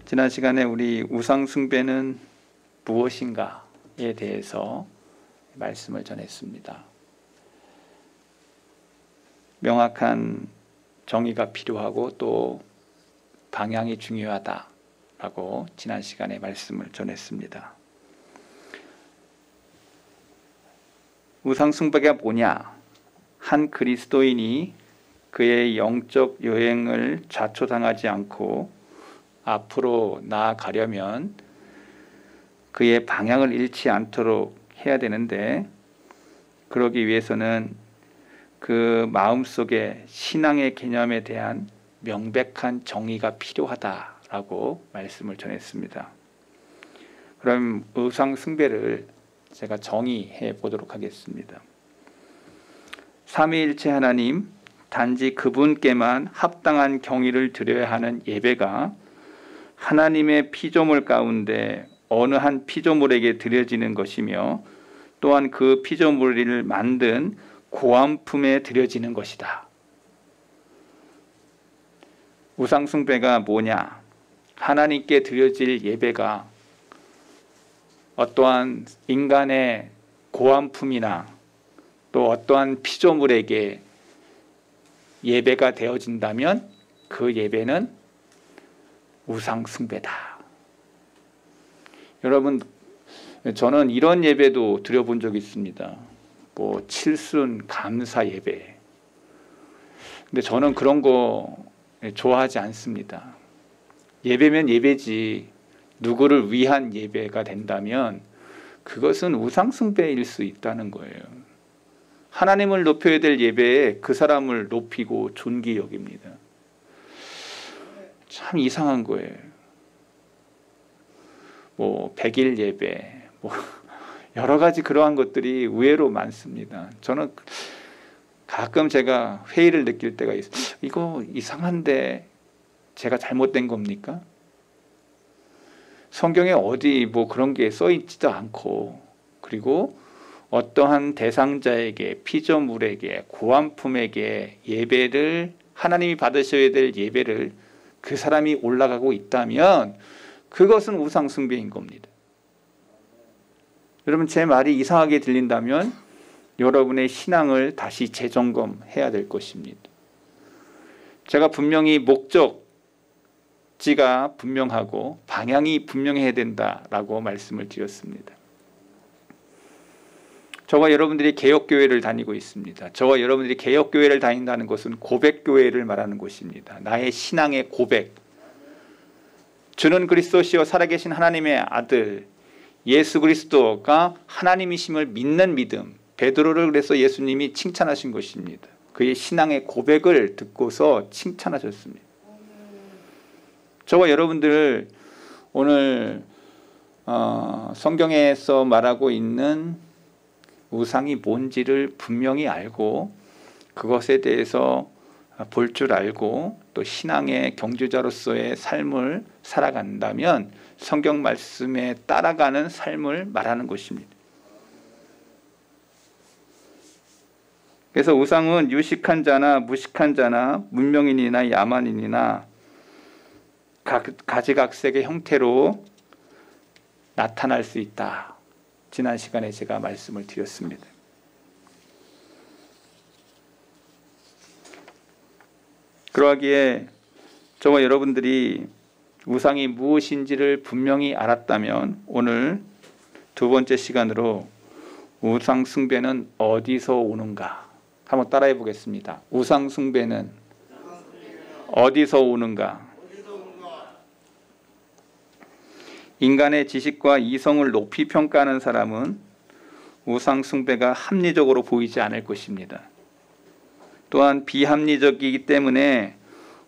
지난 시간에 우리 우상숭배는 무엇인가에 대해서 말씀을 전했습니다. 명확한 정의가 필요하고 또 방향이 중요하다라고 지난 시간에 말씀을 전했습니다. 우상숭배가 뭐냐? 한 그리스도인이 그의 영적 여행을 좌초당하지 않고 앞으로 나아가려면 그의 방향을 잃지 않도록 해야 되는데, 그러기 위해서는 그 마음속에 신앙의 개념에 대한 명백한 정의가 필요하다라고 말씀을 전했습니다. 그럼 우상숭배를 제가 정의해 보도록 하겠습니다. 삼위일체 하나님, 단지 그분께만 합당한 경의를 드려야 하는 예배가 하나님의 피조물 가운데 어느 한 피조물에게 드려지는 것이며, 또한 그 피조물을 만든 고안품에 드려지는 것이다. 우상숭배가 뭐냐? 하나님께 드려질 예배가 어떠한 인간의 고안품이나 또 어떠한 피조물에게 예배가 되어진다면 그 예배는 우상숭배다. 여러분, 저는 이런 예배도 드려본 적이 있습니다. 칠순 감사 예배. 근데 저는 그런 거 좋아하지 않습니다. 예배면 예배지, 누구를 위한 예배가 된다면 그것은 우상숭배일 수 있다는 거예요. 하나님을 높여야 될 예배에 그 사람을 높이고 존귀 여깁니다. 참 이상한 거예요. 백일 예배, 여러 가지 그러한 것들이 의외로 많습니다. 저는 가끔 제가 회의를 느낄 때가 있어요. 이거 이상한데 제가 잘못된 겁니까? 성경에 어디 그런 게 써 있지도 않고, 그리고 어떠한 대상자에게, 피조물에게, 고안품에게 예배를, 하나님이 받으셔야 될 예배를 그 사람이 올라가고 있다면 그것은 우상숭배인 겁니다. 여러분, 제 말이 이상하게 들린다면 여러분의 신앙을 다시 재점검해야 될 것입니다. 제가 분명히 목적지가 분명하고 방향이 분명해야 된다라고 말씀을 드렸습니다. 저와 여러분들이 개혁교회를 다니고 있습니다. 저와 여러분들이 개혁교회를 다닌다는 것은 고백교회를 말하는 것입니다. 나의 신앙의 고백. 주는 그리스도시요 살아계신 하나님의 아들 예수 그리스도가 하나님이심을 믿는 믿음. 베드로를 그래서 예수님이 칭찬하신 것입니다. 그의 신앙의 고백을 듣고서 칭찬하셨습니다. 저와 여러분들 오늘 성경에서 말하고 있는 우상이 뭔지를 분명히 알고 그것에 대해서 볼 줄 알고 또 신앙의 경주자로서의 삶을 살아간다면 성경 말씀에 따라가는 삶을 말하는 것입니다. 그래서 우상은 유식한 자나 무식한 자나 문명인이나 야만인이나 가지각색의 형태로 나타날 수 있다. 지난 시간에 제가 말씀을 드렸습니다. 그러하기에 저와 여러분들이 우상이 무엇인지를 분명히 알았다면 오늘 두 번째 시간으로 우상숭배는 어디서 오는가 한번 따라해 보겠습니다. 우상숭배는 어디서 오는가? 인간의 지식과 이성을 높이 평가하는 사람은 우상숭배가 합리적으로 보이지 않을 것입니다. 또한 비합리적이기 때문에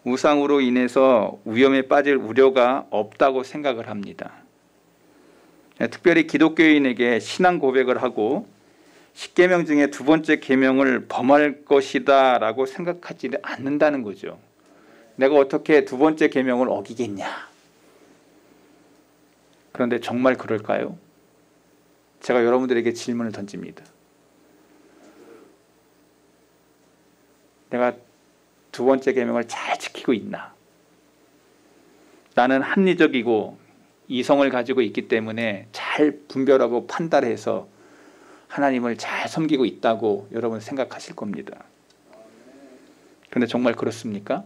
우상으로 인해서 위험에 빠질 우려가 없다고 생각을 합니다. 특별히 기독교인에게 신앙 고백을 하고 10계명 중에 두 번째 계명을 범할 것이다 라고 생각하지 않는다는 거죠. 내가 어떻게 두 번째 계명을 어기겠냐? 그런데 정말 그럴까요? 제가 여러분들에게 질문을 던집니다. 내가 두 번째 계명을 잘 지키고 있나? 나는 합리적이고 이성을 가지고 있기 때문에 잘 분별하고 판단해서 하나님을 잘 섬기고 있다고 여러분 생각하실 겁니다. 그런데 정말 그렇습니까?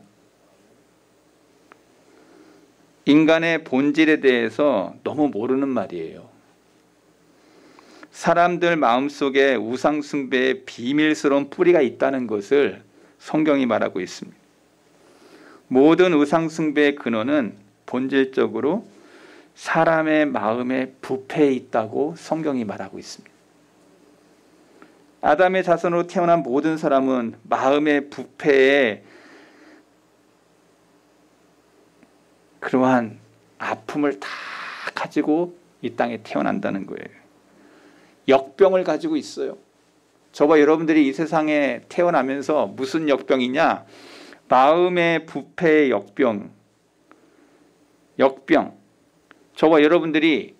인간의 본질에 대해서 너무 모르는 말이에요. 사람들 마음속에 우상숭배의 비밀스러운 뿌리가 있다는 것을 성경이 말하고 있습니다. 모든 우상숭배의 근원은 본질적으로 사람의 마음의 부패에 있다고 성경이 말하고 있습니다. 아담의 자손으로 태어난 모든 사람은 마음의 부패에 그러한 아픔을 다 가지고 이 땅에 태어난다는 거예요. 역병을 가지고 있어요. 저와 여러분들이 이 세상에 태어나면서 무슨 역병이냐? 마음의 부패의 역병. 저와 여러분들이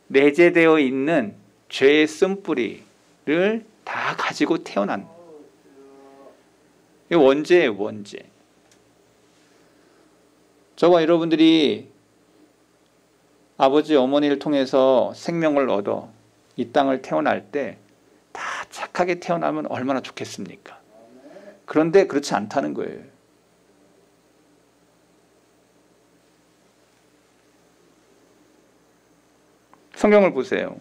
내재되어 있는 죄의 쓴뿌리를 다 가지고 태어난 원죄예요, 원죄. 저와 여러분들이 아버지, 어머니를 통해서 생명을 얻어 이 땅을 태어날 때 다 착하게 태어나면 얼마나 좋겠습니까? 그런데 그렇지 않다는 거예요. 성경을 보세요.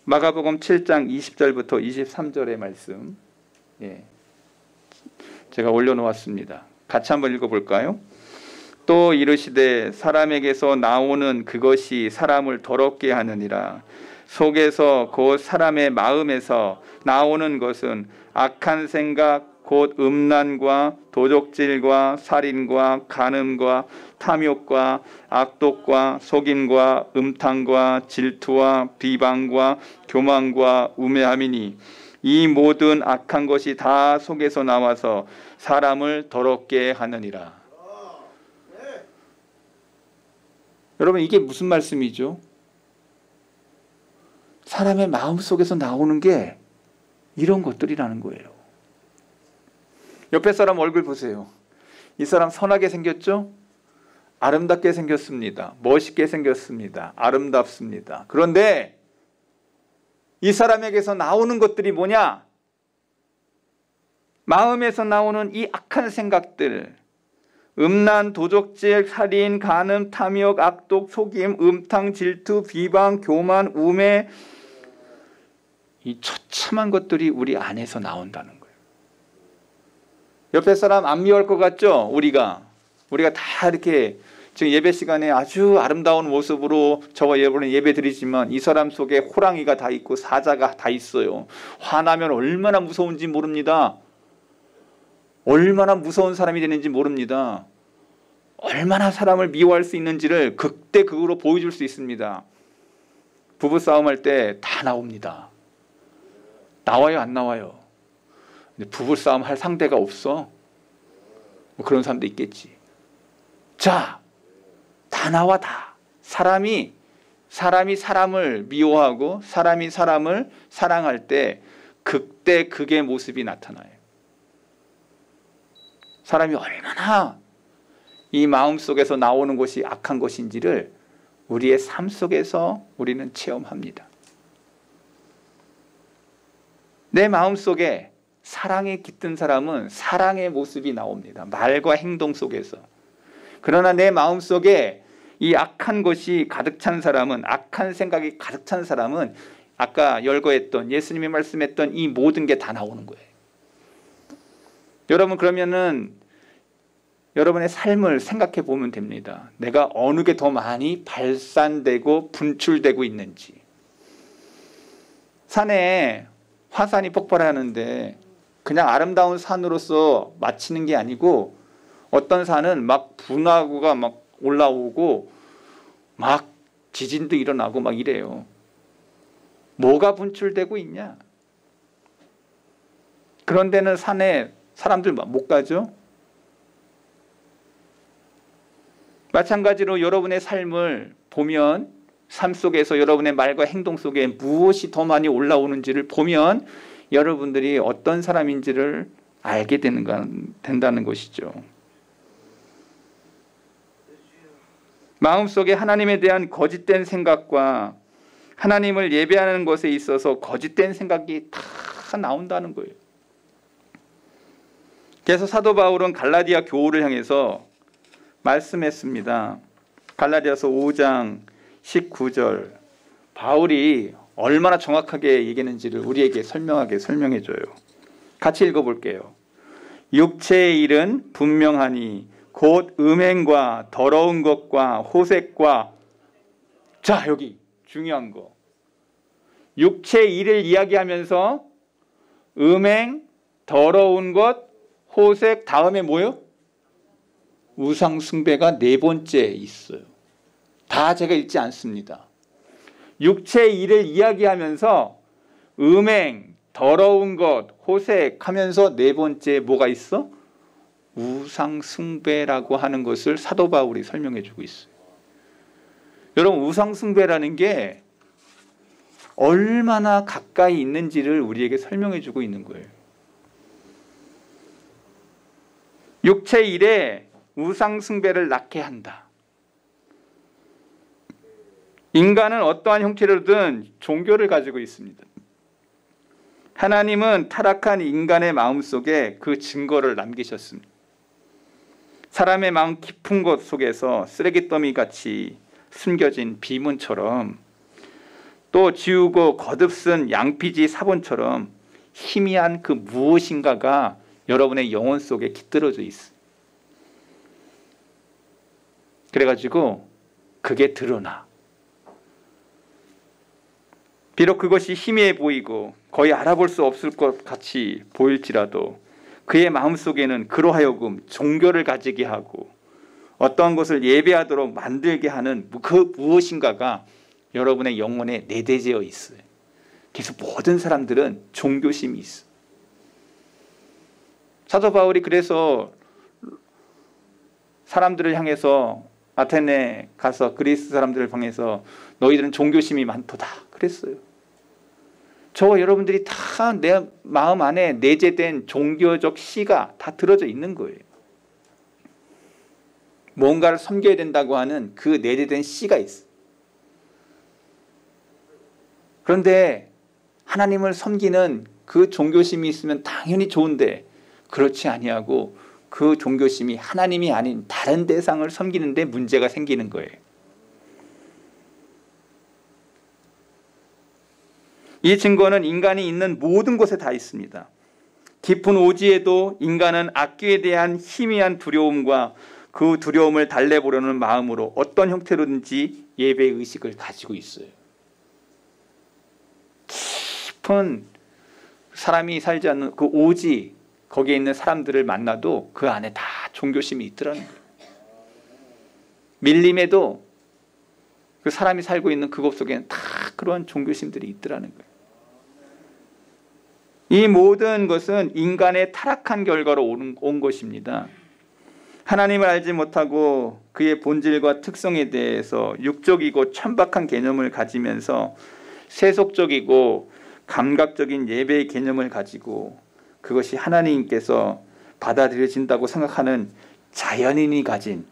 마가복음 7장 20절부터 23절의 말씀, 제가 올려놓았습니다. 같이 한번 읽어볼까요? 또 이르시되 사람에게서 나오는 그것이 사람을 더럽게 하느니라. 속에서 곧 사람의 마음에서 나오는 것은 악한 생각 곧 음란과 도적질과 살인과 간음과 탐욕과 악독과 속임과 음탕과 질투와 비방과 교만과 우매함이니 이 모든 악한 것이 다 속에서 나와서 사람을 더럽게 하느니라. 여러분, 이게 무슨 말씀이죠? 사람의 마음속에서 나오는 게 이런 것들이라는 거예요. 옆에 사람 얼굴 보세요. 이 사람 선하게 생겼죠? 아름답게 생겼습니다. 멋있게 생겼습니다. 아름답습니다. 그런데 이 사람에게서 나오는 것들이 뭐냐? 마음에서 나오는 이 악한 생각들, 음란, 도적질, 살인, 간음, 탐욕, 악독, 속임, 음탕, 질투, 비방, 교만, 우매, 이 처참한 것들이 우리 안에서 나온다는 거예요. 옆에 사람 안 미워할 것 같죠? 우리가 다 이렇게 지금 예배 시간에 아주 아름다운 모습으로 저와 여러분은 예배 드리지만 이 사람 속에 호랑이가 다 있고 사자가 다 있어요. 화나면 얼마나 무서운지 모릅니다. 얼마나 무서운 사람이 되는지 모릅니다. 얼마나 사람을 미워할 수 있는지를 극대극으로 보여줄 수 있습니다. 부부싸움 할 때 다 나옵니다. 나와요, 안 나와요? 근데 부부싸움 할 상대가 없어? 뭐 그런 사람도 있겠지. 자, 다 나와, 다. 사람이 사람을 미워하고 사람이 사람을 사랑할 때 극대극의 모습이 나타나요. 사람이 얼마나 이 마음속에서 나오는 것이 악한 것인지를 우리의 삶 속에서 우리는 체험합니다. 내 마음속에 사랑에 깃든 사람은 사랑의 모습이 나옵니다. 말과 행동 속에서. 그러나 내 마음속에 이 악한 것이 가득 찬 사람은, 악한 생각이 가득 찬 사람은 아까 열거했던 예수님이 말씀했던 이 모든 게 다 나오는 거예요. 여러분, 그러면은 여러분의 삶을 생각해 보면 됩니다. 내가 어느 게 더 많이 발산되고 분출되고 있는지. 산에 화산이 폭발하는데 그냥 아름다운 산으로서 마치는 게 아니고 어떤 산은 막 분화구가 막 올라오고 막 지진도 일어나고 막 이래요. 뭐가 분출되고 있냐? 그런 데는 산에 사람들 못 가죠? 마찬가지로 여러분의 삶을 보면 삶 속에서 여러분의 말과 행동 속에 무엇이 더 많이 올라오는지를 보면 여러분들이 어떤 사람인지를 알게 된다는 것이죠. 마음속에 하나님에 대한 거짓된 생각과 하나님을 예배하는 것에 있어서 거짓된 생각이 다 나온다는 거예요. 그래서 사도 바울은 갈라디아 교우를 향해서 말씀했습니다. 갈라디아서 5장 19절. 바울이 얼마나 정확하게 얘기했는지를 우리에게 설명해줘요. 같이 읽어볼게요. 육체의 일은 분명하니 곧 음행과 더러운 것과 호색과, 자 여기 중요한 거, 육체의 일을 이야기하면서 음행, 더러운 것, 호색, 다음에 뭐요? 우상 숭배가 네 번째 있어요. 다 제가 읽지 않습니다. 육체의 일을 이야기하면서 음행, 더러운 것, 호색 하면서 네 번째 뭐가 있어? 우상 숭배라고 하는 것을 사도 바울이 설명해 주고 있어요. 여러분, 우상 숭배라는 게 얼마나 가까이 있는지를 우리에게 설명해 주고 있는 거예요. 육체의 일에 우상 숭배를 낳게 한다. 인간은 어떠한 형태로든 종교를 가지고 있습니다. 하나님은 타락한 인간의 마음속에 그 증거를 남기셨습니다. 사람의 마음 깊은 곳 속에서 쓰레기더미 같이 숨겨진 비문처럼, 또 지우고 거듭쓴 양피지 사본처럼 희미한 그 무엇인가가 여러분의 영혼 속에 깃들어져 있어요. 그래가지고 그게 드러나. 비록 그것이 희미해 보이고 거의 알아볼 수 없을 것 같이 보일지라도 그의 마음속에는 그로하여금 종교를 가지게 하고 어떠한 것을 예배하도록 만들게 하는 그 무엇인가가 여러분의 영혼에 내재되어 있어요. 그래서 모든 사람들은 종교심이 있어. 사도 바울이 그래서 사람들을 향해서, 아테네 가서 그리스 사람들을 향해서 너희들은 종교심이 많도다 그랬어요. 저와 여러분들이 다 내 마음 안에 내재된 종교적 씨가 다 들어져 있는 거예요. 뭔가를 섬겨야 된다고 하는 그 내재된 씨가 있어. 그런데 하나님을 섬기는 그 종교심이 있으면 당연히 좋은데, 그렇지 아니하고 그 종교심이 하나님이 아닌 다른 대상을 섬기는데 문제가 생기는 거예요. 이 증거는 인간이 있는 모든 곳에 다 있습니다. 깊은 오지에도 인간은 악귀에 대한 희미한 두려움과 그 두려움을 달래보려는 마음으로 어떤 형태로든지 예배의 의식을 가지고 있어요. 깊은 사람이 살지 않는 그 오지, 거기에 있는 사람들을 만나도 그 안에 다 종교심이 있더라는 거예요. 밀림에도 그 사람이 살고 있는 그곳 속에는 다 그러한 종교심들이 있더라는 거예요. 이 모든 것은 인간의 타락한 결과로 온 것입니다. 하나님을 알지 못하고 그의 본질과 특성에 대해서 육적이고 천박한 개념을 가지면서 세속적이고 감각적인 예배의 개념을 가지고 그것이 하나님께서 받아들여진다고 생각하는 자연인이 가진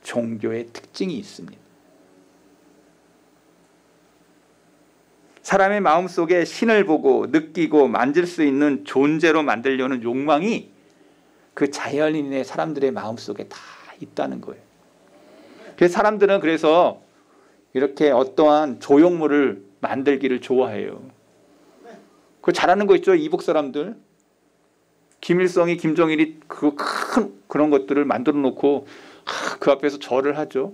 종교의 특징이 있습니다. 사람의 마음속에 신을 보고 느끼고 만질 수 있는 존재로 만들려는 욕망이 그 자연인의 사람들의 마음속에 다 있다는 거예요. 그래서 사람들은 그래서 이렇게 어떠한 조형물을 만들기를 좋아해요. 그 잘하는 거 있죠? 이북 사람들. 김일성이, 김정일이 그 큰 그런 것들을 만들어 놓고 그 앞에서 절을 하죠.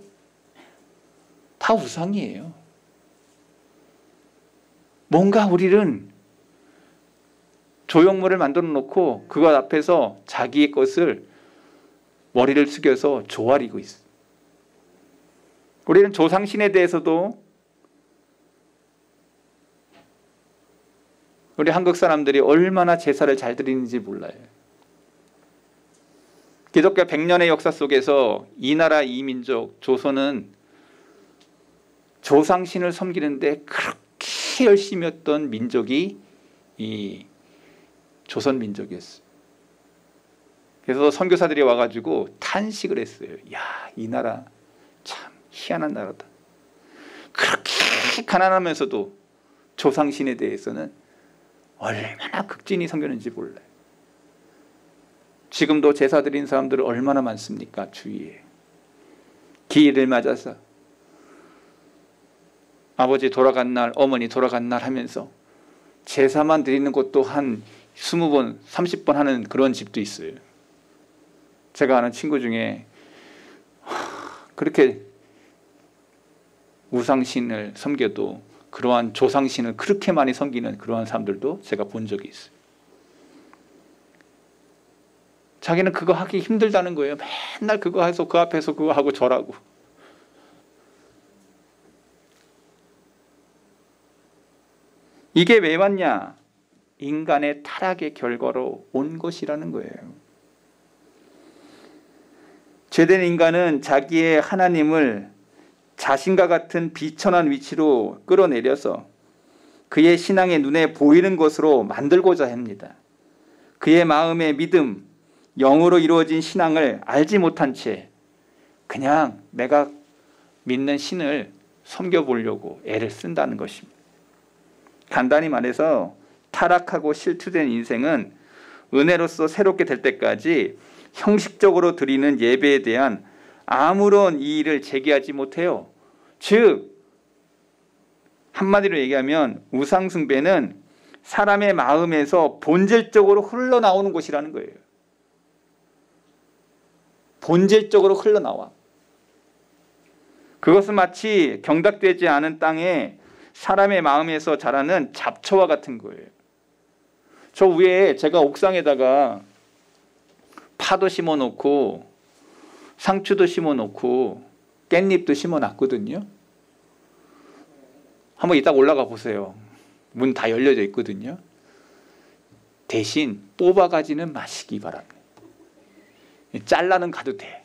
다 우상이에요. 뭔가 우리는 조형물을 만들어 놓고 그것 앞에서 자기의 것을 머리를 숙여서 조아리고 있어요. 우리는 조상신에 대해서도 우리 한국 사람들이 얼마나 제사를 잘 드리는지 몰라요. 기독교 100년의 역사 속에서 이 나라 이 민족 조선은 조상신을 섬기는데 그렇게 열심히 했던 민족이 이 조선 민족이었어요. 그래서 선교사들이 와가지고 탄식을 했어요. 야, 이 나라 참 희한한 나라다. 그렇게 가난하면서도 조상신에 대해서는 얼마나 극진히 섬기는지 몰라요. 지금도 제사 드린 사람들은 얼마나 많습니까? 주위에. 기일을 맞아서 아버지 돌아간 날, 어머니 돌아간 날 하면서 제사만 드리는 것도 한 20번, 30번 하는 그런 집도 있어요. 제가 아는 친구 중에 그렇게 우상신을 섬겨도 그러한 조상신을 그렇게 많이 섬기는 그러한 사람들도 제가 본 적이 있어요. 자기는 그거 하기 힘들다는 거예요. 맨날 그거 해서 그 앞에서 그거 하고 절하고. 이게 왜 왔냐? 인간의 타락의 결과로 온 것이라는 거예요. 죄된 인간은 자기의 하나님을 자신과 같은 비천한 위치로 끌어내려서 그의 신앙의 눈에 보이는 것으로 만들고자 합니다. 그의 마음의 믿음, 영으로 이루어진 신앙을 알지 못한 채 그냥 내가 믿는 신을 섬겨보려고 애를 쓴다는 것입니다. 간단히 말해서 타락하고 실투된 인생은 은혜로서 새롭게 될 때까지 형식적으로 드리는 예배에 대한 아무런 이의를 제기하지 못해요. 즉 한마디로 얘기하면 우상숭배는 사람의 마음에서 본질적으로 흘러나오는 것이라는 거예요. 본질적으로 흘러나와. 그것은 마치 경작되지 않은 땅에 사람의 마음에서 자라는 잡초와 같은 거예요. 저 위에 제가 옥상에다가 파도 심어놓고 상추도 심어놓고 깻잎도 심어놨거든요. 한번 이따 올라가 보세요. 문 다 열려져 있거든요. 대신 뽑아가지는 마시기 바랍니다. 잘라는 가도 돼.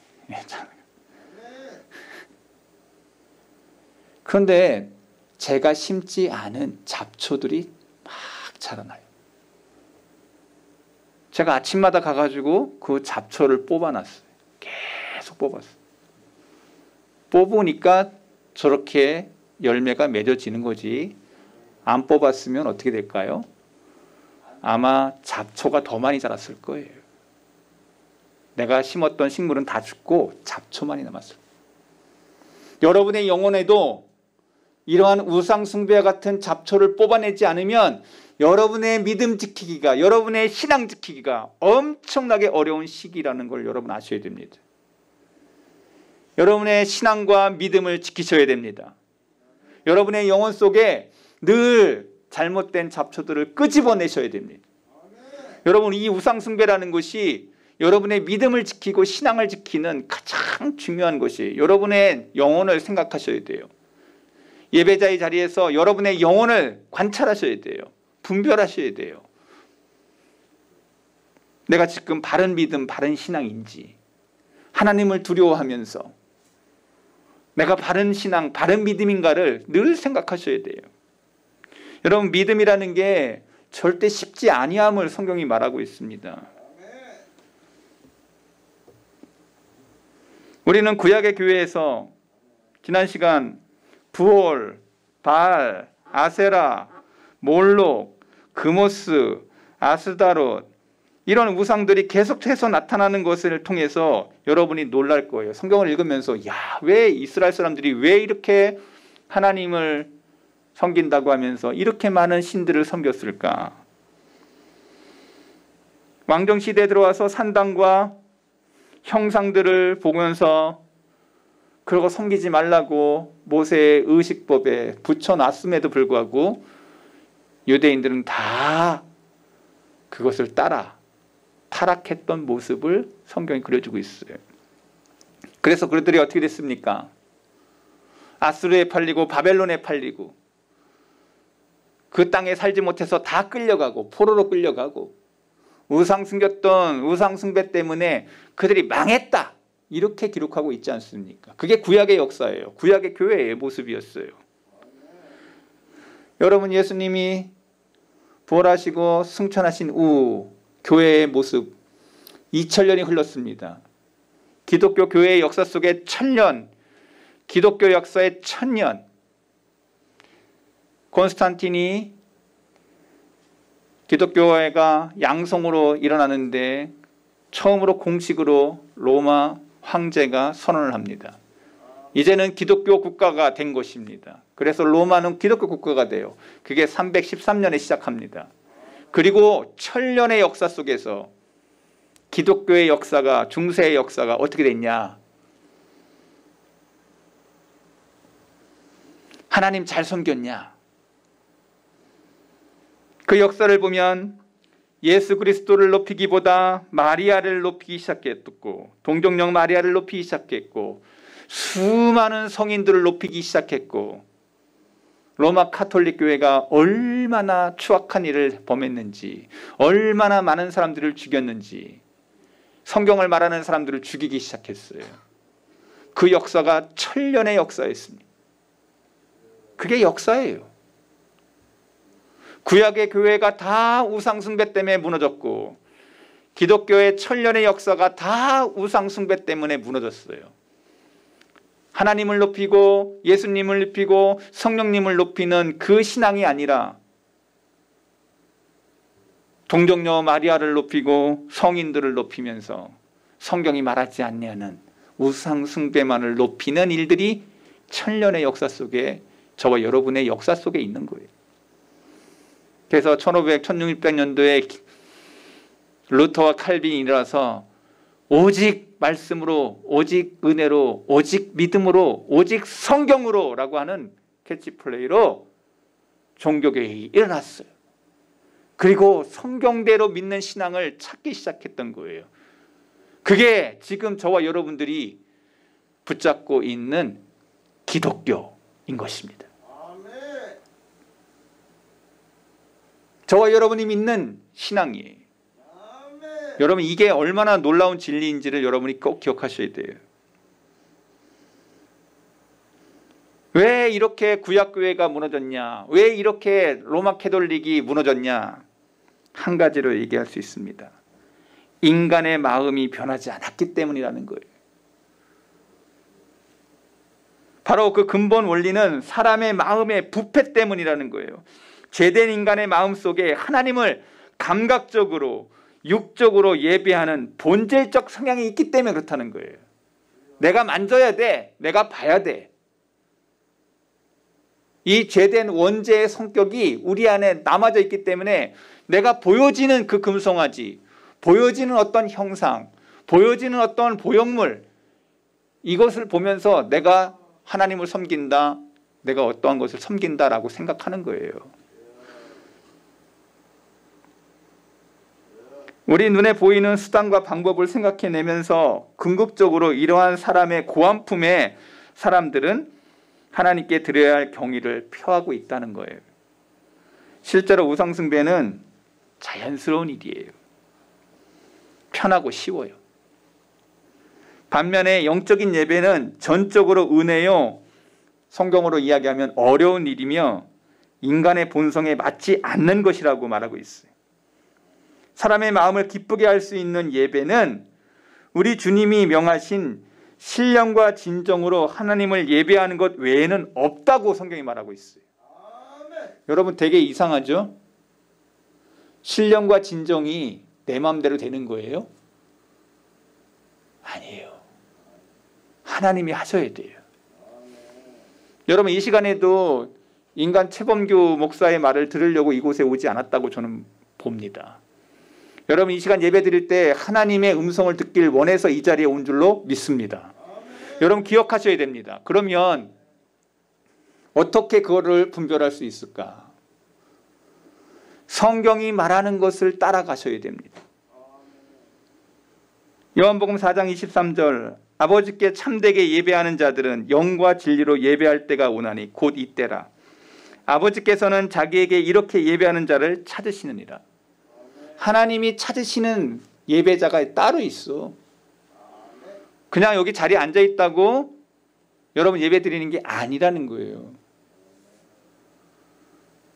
그런데 제가 심지 않은 잡초들이 막 자라나요. 제가 아침마다 가가지고 그 잡초를 뽑아놨어요. 계속 뽑았어요. 뽑으니까 저렇게 열매가 맺어지는 거지. 안 뽑았으면 어떻게 될까요? 아마 잡초가 더 많이 자랐을 거예요. 내가 심었던 식물은 다 죽고 잡초만이 남았어요. 여러분의 영혼에도 이러한 우상 숭배와 같은 잡초를 뽑아내지 않으면 여러분의 믿음 지키기가, 여러분의 신앙 지키기가 엄청나게 어려운 시기라는 걸 여러분 아셔야 됩니다. 여러분의 신앙과 믿음을 지키셔야 됩니다. 여러분의 영혼 속에 늘 잘못된 잡초들을 끄집어내셔야 됩니다. 여러분, 이 우상 숭배라는 것이 여러분의 믿음을 지키고 신앙을 지키는 가장 중요한 것이에요. 여러분의 영혼을 생각하셔야 돼요. 예배자의 자리에서 여러분의 영혼을 관찰하셔야 돼요. 분별하셔야 돼요. 내가 지금 바른 믿음, 바른 신앙인지, 하나님을 두려워하면서 내가 바른 신앙, 바른 믿음인가를 늘 생각하셔야 돼요. 여러분, 믿음이라는 게 절대 쉽지 아니함을 성경이 말하고 있습니다. 우리는 구약의 교회에서 지난 시간 부올, 바알, 아세라, 몰록, 그모스, 아스다롯 이런 우상들이 계속해서 나타나는 것을 통해서 여러분이 놀랄 거예요. 성경을 읽으면서 야, 왜 이스라엘 사람들이 왜 이렇게 하나님을 섬긴다고 하면서 이렇게 많은 신들을 섬겼을까? 왕정시대에 들어와서 산당과 형상들을 보면서 그러고 섬기지 말라고 모세의 의식법에 붙여놨음에도 불구하고 유대인들은 다 그것을 따라 타락했던 모습을 성경이 그려주고 있어요. 그래서 그들이 어떻게 됐습니까? 아수르에 팔리고 바벨론에 팔리고 그 땅에 살지 못해서 다 끌려가고 포로로 끌려가고 우상 숨겼던 우상 숭배 때문에 그들이 망했다. 이렇게 기록하고 있지 않습니까? 그게 구약의 역사예요. 구약의 교회의 모습이었어요. 여러분, 예수님이 부활하시고 승천하신 후 교회의 모습 2000년이 흘렀습니다. 기독교 교회의 역사 속에 1000년 기독교 역사의 1000년, 콘스탄틴이 기독교회가 양성으로 일어나는데 처음으로 공식으로 로마 황제가 선언을 합니다. 이제는 기독교 국가가 된 것입니다. 그래서 로마는 기독교 국가가 돼요. 그게 313년에 시작합니다. 그리고 1000년의 역사 속에서 기독교의 역사가, 중세의 역사가 어떻게 됐냐? 하나님 잘 섬겼냐? 그 역사를 보면 예수 그리스도를 높이기보다 마리아를 높이기 시작했고, 동정녀 마리아를 높이기 시작했고, 수많은 성인들을 높이기 시작했고, 로마 가톨릭 교회가 얼마나 추악한 일을 범했는지, 얼마나 많은 사람들을 죽였는지, 성경을 말하는 사람들을 죽이기 시작했어요. 그 역사가 1000년의 역사였습니다. 그게 역사예요. 구약의 교회가 다 우상숭배 때문에 무너졌고, 기독교의 1000년의 역사가 다 우상숭배 때문에 무너졌어요. 하나님을 높이고 예수님을 높이고 성령님을 높이는 그 신앙이 아니라 동정녀 마리아를 높이고 성인들을 높이면서 성경이 말하지 않냐는 우상숭배만을 높이는 일들이 1000년의 역사 속에, 저와 여러분의 역사 속에 있는 거예요. 그래서 1600년도에 루터와 칼빈이 일어나서 오직 말씀으로, 오직 은혜로, 오직 믿음으로, 오직 성경으로 라고 하는 캐치플레이로 종교개혁이 일어났어요. 그리고 성경대로 믿는 신앙을 찾기 시작했던 거예요. 그게 지금 저와 여러분들이 붙잡고 있는 기독교인 것입니다. 저와 여러분이 믿는 신앙이에요. 여러분, 이게 얼마나 놀라운 진리인지를 여러분이 꼭 기억하셔야 돼요. 왜 이렇게 구약교회가 무너졌냐? 왜 이렇게 로마 가톨릭이 무너졌냐? 한 가지로 얘기할 수 있습니다. 인간의 마음이 변하지 않았기 때문이라는 거예요. 바로 그 근본 원리는 사람의 마음의 부패 때문이라는 거예요. 죄된 인간의 마음 속에 하나님을 감각적으로, 육적으로 예배하는 본질적 성향이 있기 때문에 그렇다는 거예요. 내가 만져야 돼. 내가 봐야 돼. 이 죄된 원죄의 성격이 우리 안에 남아져 있기 때문에 내가 보여지는 그 금송아지, 보여지는 어떤 형상, 보여지는 어떤 보형물, 이것을 보면서 내가 하나님을 섬긴다, 내가 어떠한 것을 섬긴다라고 생각하는 거예요. 우리 눈에 보이는 수단과 방법을 생각해내면서 궁극적으로 이러한 사람의 고안품에 사람들은 하나님께 드려야 할 경의를 표하고 있다는 거예요. 실제로 우상숭배는 자연스러운 일이에요. 편하고 쉬워요. 반면에 영적인 예배는 전적으로 은혜요, 성경으로 이야기하면 어려운 일이며 인간의 본성에 맞지 않는 것이라고 말하고 있어요. 사람의 마음을 기쁘게 할 수 있는 예배는 우리 주님이 명하신 신령과 진정으로 하나님을 예배하는 것 외에는 없다고 성경이 말하고 있어요. 여러분, 되게 이상하죠? 신령과 진정이 내 마음대로 되는 거예요? 아니에요. 하나님이 하셔야 돼요. 여러분, 이 시간에도 인간 최범규 목사의 말을 들으려고 이곳에 오지 않았다고 저는 봅니다. 여러분, 이 시간 예배 드릴 때 하나님의 음성을 듣길 원해서 이 자리에 온 줄로 믿습니다. 여러분, 기억하셔야 됩니다. 그러면 어떻게 그거를 분별할 수 있을까? 성경이 말하는 것을 따라가셔야 됩니다. 요한복음 4장 23절, 아버지께 참되게 예배하는 자들은 영과 진리로 예배할 때가 오나니 곧 이때라. 아버지께서는 자기에게 이렇게 예배하는 자를 찾으시느니라. 하나님이 찾으시는 예배자가 따로 있어. 그냥 여기 자리에 앉아 있다고 여러분 예배 드리는 게 아니라는 거예요.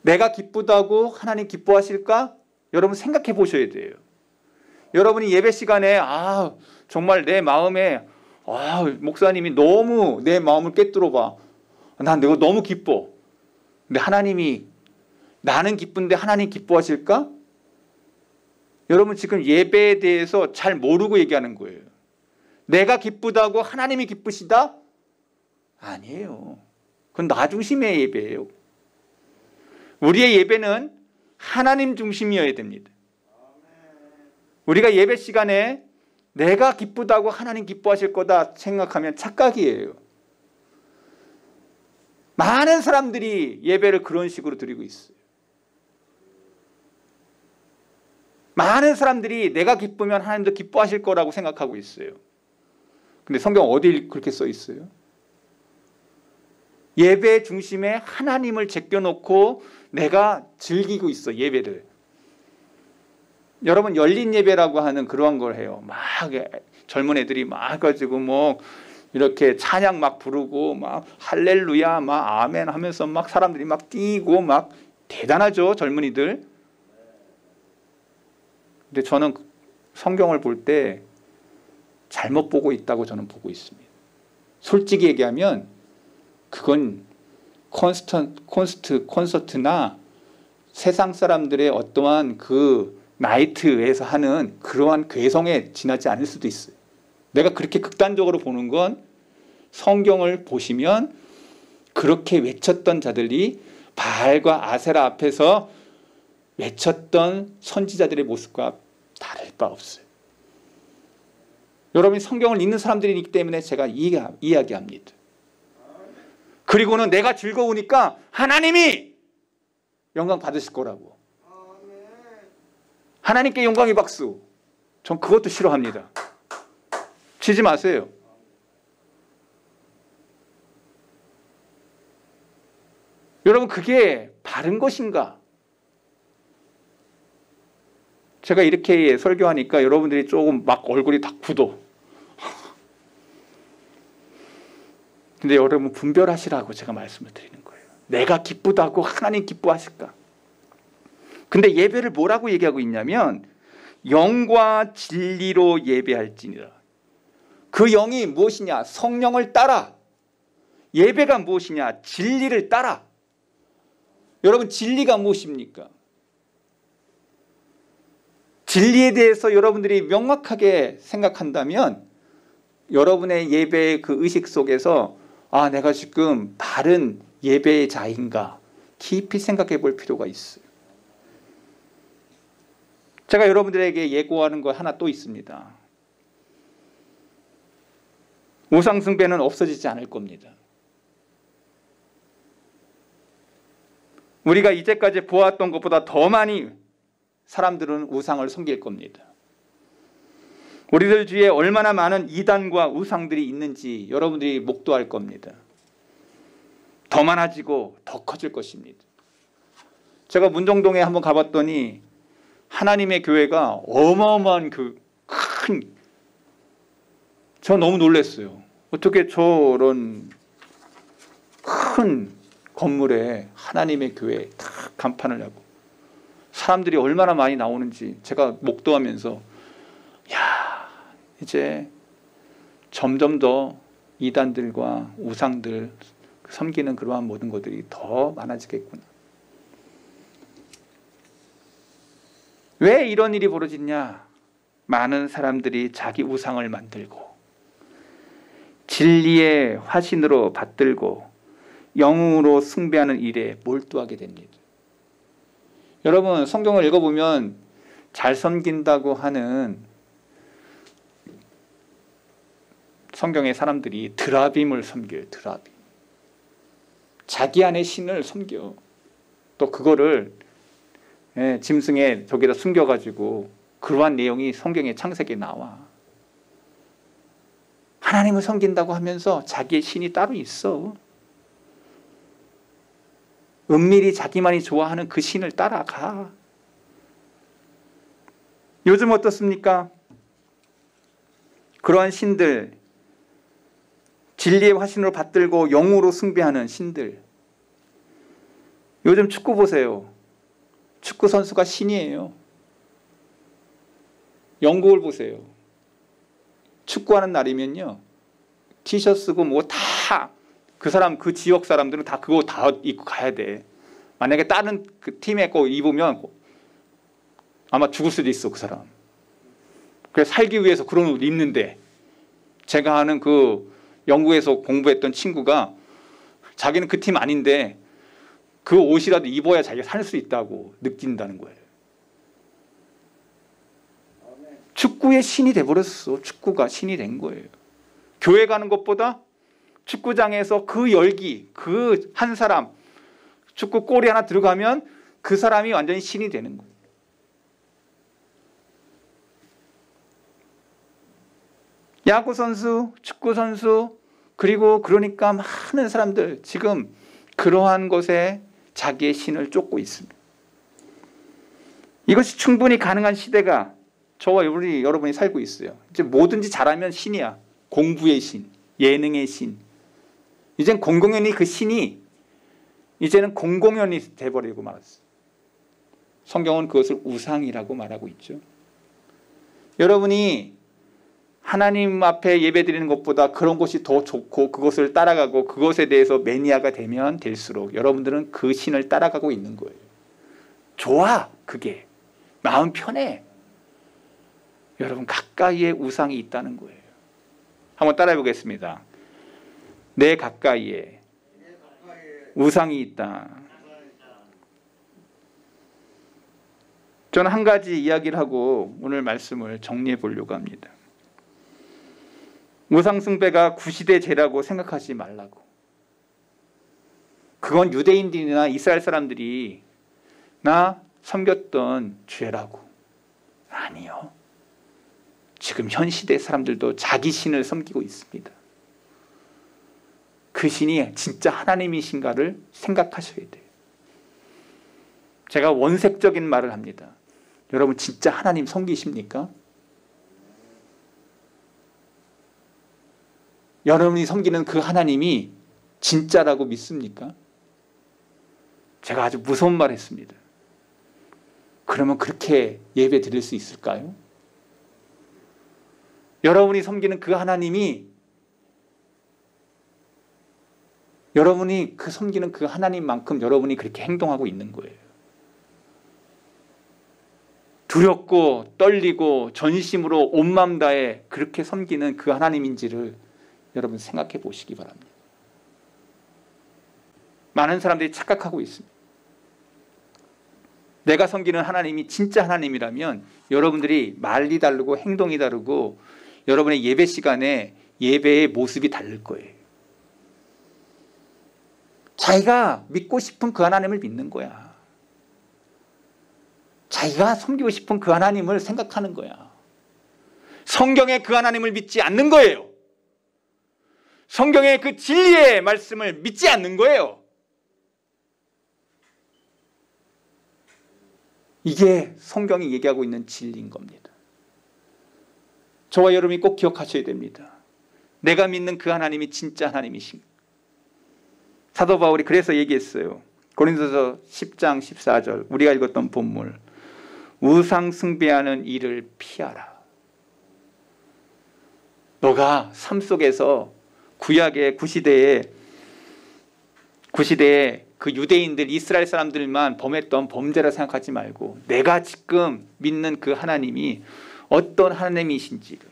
내가 기쁘다고 하나님 기뻐하실까? 여러분 생각해 보셔야 돼요. 여러분이 예배 시간에 정말 내 마음에 목사님이 너무 내 마음을 꿰뚫어 봐. 난 내가 너무 기뻐. 근데 하나님이, 나는 기쁜데 하나님 기뻐하실까? 여러분 지금 예배에 대해서 잘 모르고 얘기하는 거예요. 내가 기쁘다고 하나님이 기쁘시다? 아니에요. 그건 나 중심의 예배예요. 우리의 예배는 하나님 중심이어야 됩니다. 우리가 예배 시간에 내가 기쁘다고 하나님 기뻐하실 거다 생각하면 착각이에요. 많은 사람들이 예배를 그런 식으로 드리고 있어요. 많은 사람들이 내가 기쁘면 하나님도 기뻐하실 거라고 생각하고 있어요. 근데 성경 어디 그렇게 써 있어요? 예배 중심에 하나님을 제껴놓고 내가 즐기고 있어, 예배를. 여러분 열린 예배라고 하는 그러한 걸 해요. 막 젊은 애들이 막 가지고 뭐 이렇게 찬양 막 부르고 막 할렐루야 막 아멘 하면서 막 사람들이 막 뛰고 막 대단하죠, 젊은이들. 근데 저는 성경을 볼 때 잘못 보고 있다고 저는 보고 있습니다. 솔직히 얘기하면 그건 콘서트나 세상 사람들의 어떠한 그 나이트에서 하는 그러한 괴성에 지나지 않을 수도 있어요. 내가 그렇게 극단적으로 보는 건 성경을 보시면 그렇게 외쳤던 자들이 바알과 아세라 앞에서 외쳤던 선지자들의 모습과 다를 바 없어요. 여러분이 성경을 읽는 사람들이기 때문에 제가 이야기합니다. 그리고는 내가 즐거우니까 하나님이 영광 받으실 거라고. 하나님께 영광의 박수. 전 그것도 싫어합니다. 치지 마세요. 여러분 그게 바른 것인가? 제가 이렇게 설교하니까 여러분들이 조금 막 얼굴이 다 굳어. 근데 여러분 분별하시라고 제가 말씀을 드리는 거예요. 내가 기쁘다고 하나님 기뻐하실까? 근데 예배를 뭐라고 얘기하고 있냐면 영과 진리로 예배할지니라. 그 영이 무엇이냐? 성령을 따라. 예배가 무엇이냐? 진리를 따라. 여러분 진리가 무엇입니까? 진리에 대해서 여러분들이 명확하게 생각한다면 여러분의 예배의 그 의식 속에서 내가 지금 바른 예배의 자인가 깊이 생각해 볼 필요가 있어요. 제가 여러분들에게 예고하는 거 하나 또 있습니다. 우상 숭배는 없어지지 않을 겁니다. 우리가 이제까지 보았던 것보다 더 많이 사람들은 우상을 섬길 겁니다. 우리들 주위에 얼마나 많은 이단과 우상들이 있는지 여러분들이 목도할 겁니다. 더 많아지고 더 커질 것입니다. 제가 문정동에 한번 가봤더니 하나님의 교회가 어마어마한 저 너무 놀랐어요. 어떻게 저런 큰 건물에 하나님의 교회 딱 간판을 하고 사람들이 얼마나 많이 나오는지 제가 목도하면서 이제 점점 더 이단들과 우상들 섬기는 그러한 모든 것들이 더 많아지겠구나. 왜 이런 일이 벌어지냐? 많은 사람들이 자기 우상을 만들고 진리의 화신으로 받들고 영웅으로 숭배하는 일에 몰두하게 됩니다. 여러분 성경을 읽어보면 잘 섬긴다고 하는 성경의 사람들이 드라빔을 섬겨요. 드라빔. 자기 안의 신을 섬겨. 또 그거를 짐승의 저기다 숨겨가지고 그러한 내용이 성경의 창세기에 나와. 하나님을 섬긴다고 하면서 자기의 신이 따로 있어. 은밀히 자기만이 좋아하는 그 신을 따라가. 요즘 어떻습니까? 그러한 신들, 진리의 화신으로 받들고 영으로 숭배하는 신들. 요즘 축구 보세요. 축구 선수가 신이에요. 영국을 보세요. 축구하는 날이면요 티셔츠고 뭐 다 그 사람 그 지역 사람들은 다 그거 다 입고 가야 돼. 만약에 다른 그 팀에 거 입으면 아마 죽을 수도 있어 그 사람. 그래서 살기 위해서 그런 옷을 입는데 제가 아는 그 영국에서 공부했던 친구가 자기는 그 팀 아닌데 그 옷이라도 입어야 자기가 살 수 있다고 느낀다는 거예요. 축구의 신이 돼버렸어. 축구가 신이 된 거예요. 교회 가는 것보다 축구장에서 그 열기, 그 한 사람 축구 골이 하나 들어가면 그 사람이 완전히 신이 되는 거예요. 야구 선수, 축구 선수, 그리고 그러니까 많은 사람들 지금 그러한 것에 자기의 신을 쫓고 있습니다. 이것이 충분히 가능한 시대가 저와 여러분이 살고 있어요. 이제 뭐든지 잘하면 신이야. 공부의 신, 예능의 신. 이젠 공공연히 그 신이 이제는 공공연히 돼버리고 말았어요. 성경은 그것을 우상이라고 말하고 있죠. 여러분이 하나님 앞에 예배드리는 것보다 그런 것이 더 좋고 그것을 따라가고 그것에 대해서 매니아가 되면 될수록 여러분들은 그 신을 따라가고 있는 거예요. 좋아, 그게. 마음 편해. 여러분 가까이에 우상이 있다는 거예요. 한번 따라해 보겠습니다. 내 가까이에 우상이 있다. 저는 한 가지 이야기를 하고 오늘 말씀을 정리해 보려고 합니다. 우상 숭배가 구시대 죄라고 생각하지 말라고. 그건 유대인들이나 이스라엘 사람들이 나 섬겼던 죄라고. 아니요. 지금 현 시대 사람들도 자기 신을 섬기고 있습니다. 그 신이 진짜 하나님이신가를 생각하셔야 돼요. 제가 원색적인 말을 합니다. 여러분 진짜 하나님 섬기십니까? 여러분이 섬기는 그 하나님이 진짜라고 믿습니까? 제가 아주 무서운 말 했습니다. 그러면 그렇게 예배 드릴 수 있을까요? 여러분이 섬기는 그 하나님이 여러분이 그 섬기는 그 하나님만큼 여러분이 그렇게 행동하고 있는 거예요. 두렵고 떨리고 전심으로 온 마음 다해 그렇게 섬기는 그 하나님인지를 여러분 생각해 보시기 바랍니다. 많은 사람들이 착각하고 있습니다. 내가 섬기는 하나님이 진짜 하나님이라면 여러분들이 말이 다르고 행동이 다르고 여러분의 예배 시간에 예배의 모습이 다를 거예요. 자기가 믿고 싶은 그 하나님을 믿는 거야. 자기가 섬기고 싶은 그 하나님을 생각하는 거야. 성경의 그 하나님을 믿지 않는 거예요. 성경의 그 진리의 말씀을 믿지 않는 거예요. 이게 성경이 얘기하고 있는 진리인 겁니다. 저와 여러분이 꼭 기억하셔야 됩니다. 내가 믿는 그 하나님이 진짜 하나님이신. 사도 바울이 그래서 얘기했어요. 고린도서 10장 14절 우리가 읽었던 본문. 우상 숭배하는 일을 피하라. 너가 삶 속에서 구약의 구시대에 그 유대인들 이스라엘 사람들만 범했던 범죄라 생각하지 말고 내가 지금 믿는 그 하나님이 어떤 하나님이신지를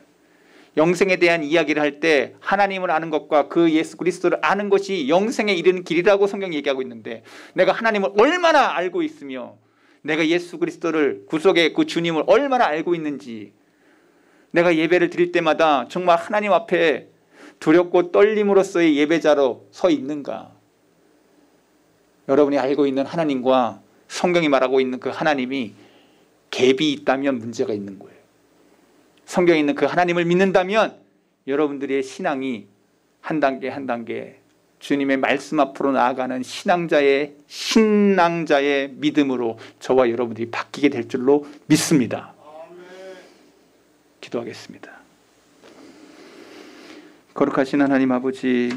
영생에 대한 이야기를 할 때 하나님을 아는 것과 그 예수 그리스도를 아는 것이 영생에 이르는 길이라고 성경이 얘기하고 있는데 내가 하나님을 얼마나 알고 있으며 내가 예수 그리스도를 구속의 그 주님을 얼마나 알고 있는지 내가 예배를 드릴 때마다 정말 하나님 앞에 두렵고 떨림으로써의 예배자로 서 있는가? 여러분이 알고 있는 하나님과 성경이 말하고 있는 그 하나님이 갭이 있다면 문제가 있는 거예요. 성경에 있는 그 하나님을 믿는다면 여러분들의 신앙이 한 단계 한 단계 주님의 말씀 앞으로 나아가는 신앙자의 믿음으로 저와 여러분들이 바뀌게 될 줄로 믿습니다. 기도하겠습니다. 거룩하신 하나님 아버지,